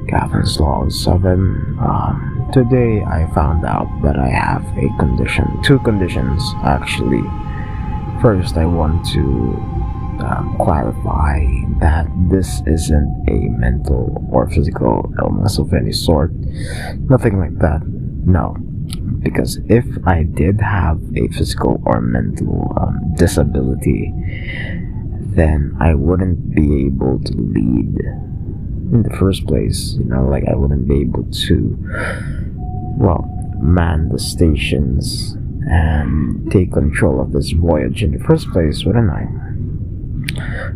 Gavin's Laws 7. Today I found out that I have a condition, two conditions actually. First, I want to clarify that this isn't a mental or physical illness of any sort. Nothing like that. No. Because if I did have a physical or mental disability, then I wouldn't be able to lead in the first place. Like I wouldn't be able to, man the stations and take control of this voyage in the first place, wouldn't I?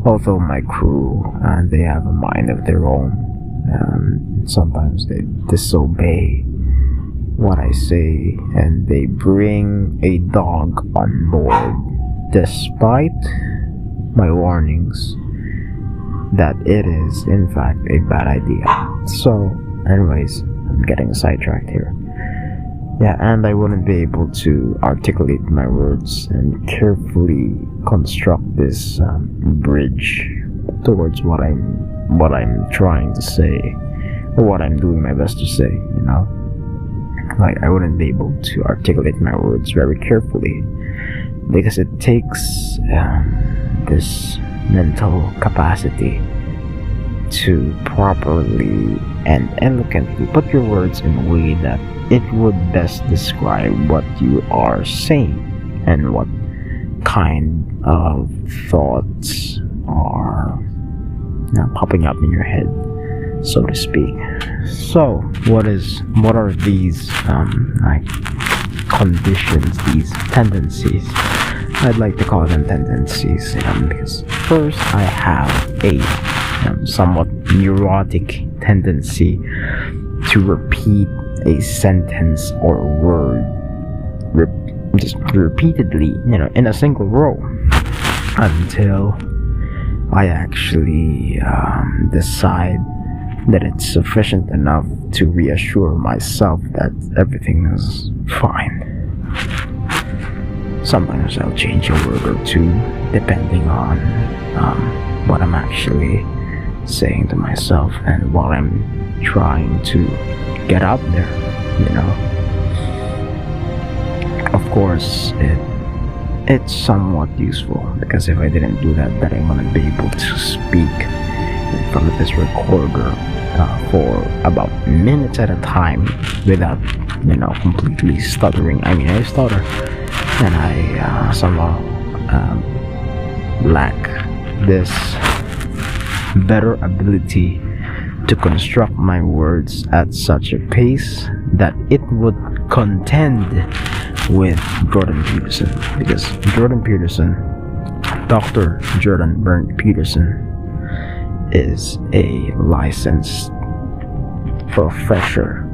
Although my crew, they have a mind of their own, sometimes they disobey what I say, and they bring a dog on board despite my warnings that it is in fact a bad idea. So anyways, I'm getting sidetracked here. Yeah, and I wouldn't be able to articulate my words and carefully construct this bridge towards what I'm trying to say, or what I'm doing my best to say. Like I wouldn't be able to articulate my words very carefully because it takes this mental capacity to properly and eloquently put your words in a way that it would best describe what you are saying and what kind of thoughts are popping up in your head, so to speak. So what are these conditions, these tendencies? I'd like to call them tendencies, because first I have a somewhat neurotic tendency to repeat a sentence or word just repeatedly, in a single row until I actually decide that it's sufficient enough to reassure myself that everything is fine. Sometimes I'll change a word or two depending on what I'm actually saying to myself and what I'm trying to get out there. Of course, it's somewhat useful because if I didn't do that, then I wouldn't be able to speak in front of this recorder for about minutes at a time without completely stuttering. I mean, I stutter and I somehow lack this better ability to construct my words at such a pace that it would contend with Jordan Peterson, because Jordan Peterson, Dr. Jordan Burnt Peterson, is a licensed professor.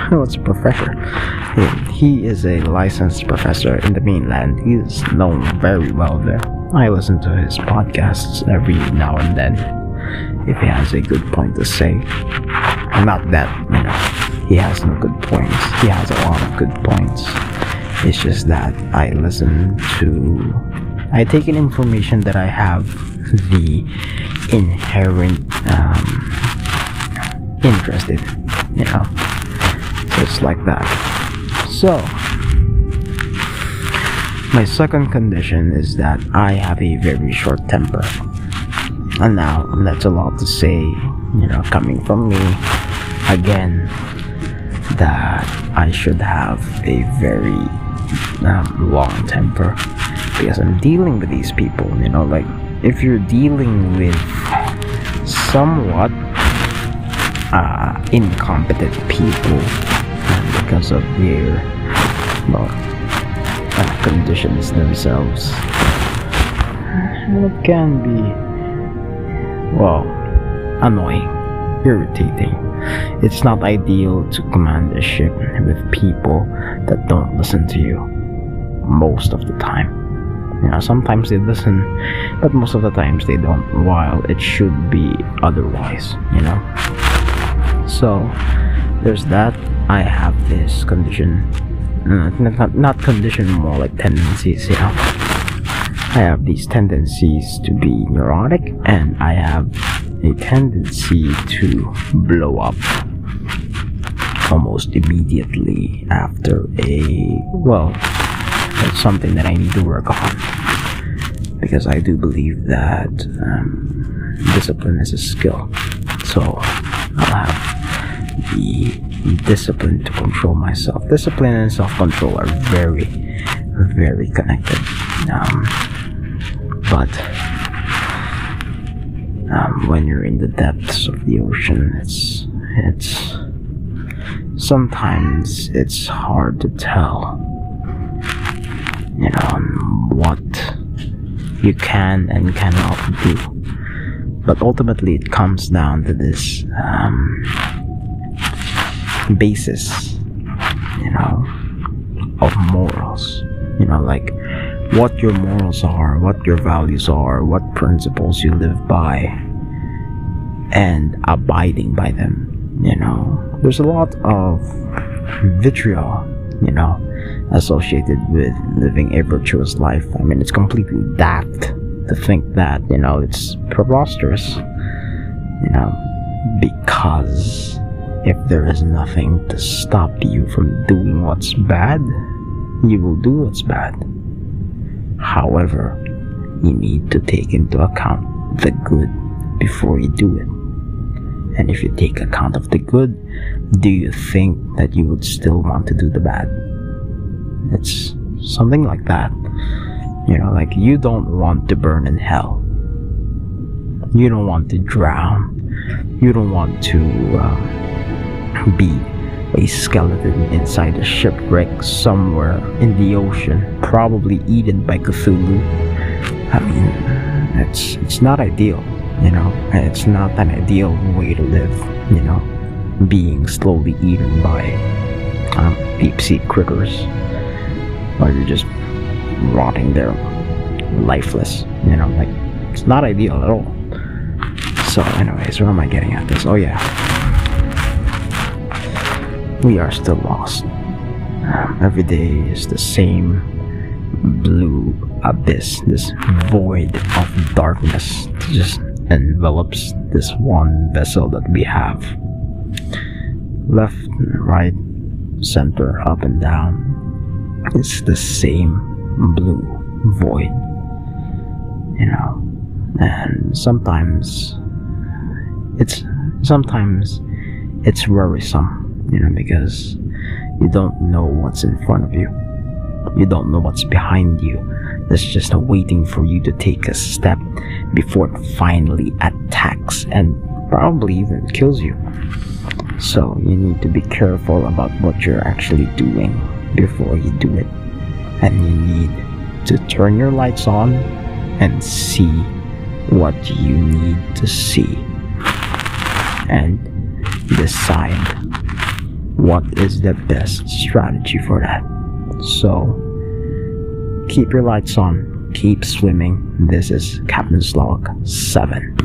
What's a professor? He is a licensed professor in the mainland. He is known very well there. I listen to his podcasts every now and then if he has a good point to say. Not that, he has no good points. He has a lot of good points. It's just that I take in information that I have the inherent interest in, just like that. So my second condition is that I have a very short temper. And now that's a lot to say, coming from me again, that I should have a very long temper because I'm dealing with these people. Like if you're dealing with somewhat incompetent people because of their conditions themselves, it can be annoying, irritating. It's not ideal to command a ship with people that don't listen to you most of the time. Sometimes they listen, but most of the times they don't, while it should be otherwise. So there's that. I have this condition, not condition, more like tendencies. I have these tendencies to be neurotic, and I have a tendency to blow up almost immediately after that's something that I need to work on, because I do believe that discipline is a skill. So I'll have the discipline to control myself. Discipline and self-control are very, very connected. But when you're in the depths of the ocean, it's sometimes it's hard to tell, what you can and cannot do. But ultimately, it comes down to this basis, of morals. Like what your morals are, what your values are, what principles you live by, and abiding by them. There's a lot of vitriol, associated with living a virtuous life. I mean, it's completely daft to think that, it's preposterous, because if there is nothing to stop you from doing what's bad, you will do what's bad. However, you need to take into account the good before you do it. And if you take account of the good, do you think that you would still want to do the bad? It's something like that. Like you don't want to burn in hell. You don't want to drown. You don't want to be a skeleton inside a shipwreck somewhere in the ocean, probably eaten by Cthulhu. I mean, it's not ideal, It's not an ideal way to live, being slowly eaten by deep sea critters, or you're just rotting there, lifeless. Like it's not ideal at all. So, anyways, where am I getting at this? Oh yeah. We are still lost. Every day is the same blue abyss, this void of darkness that just envelops this one vessel that we have. Left, right, center, up and down. It's the same blue void. And sometimes it's worrisome. Because you don't know what's in front of you. You don't know what's behind you. That's just waiting for you to take a step before it finally attacks and probably even kills you. So you need to be careful about what you're actually doing before you do it. And you need to turn your lights on and see what you need to see. And decide what is the best strategy for that. So keep your lights on, keep swimming. This is Captain's Log 7.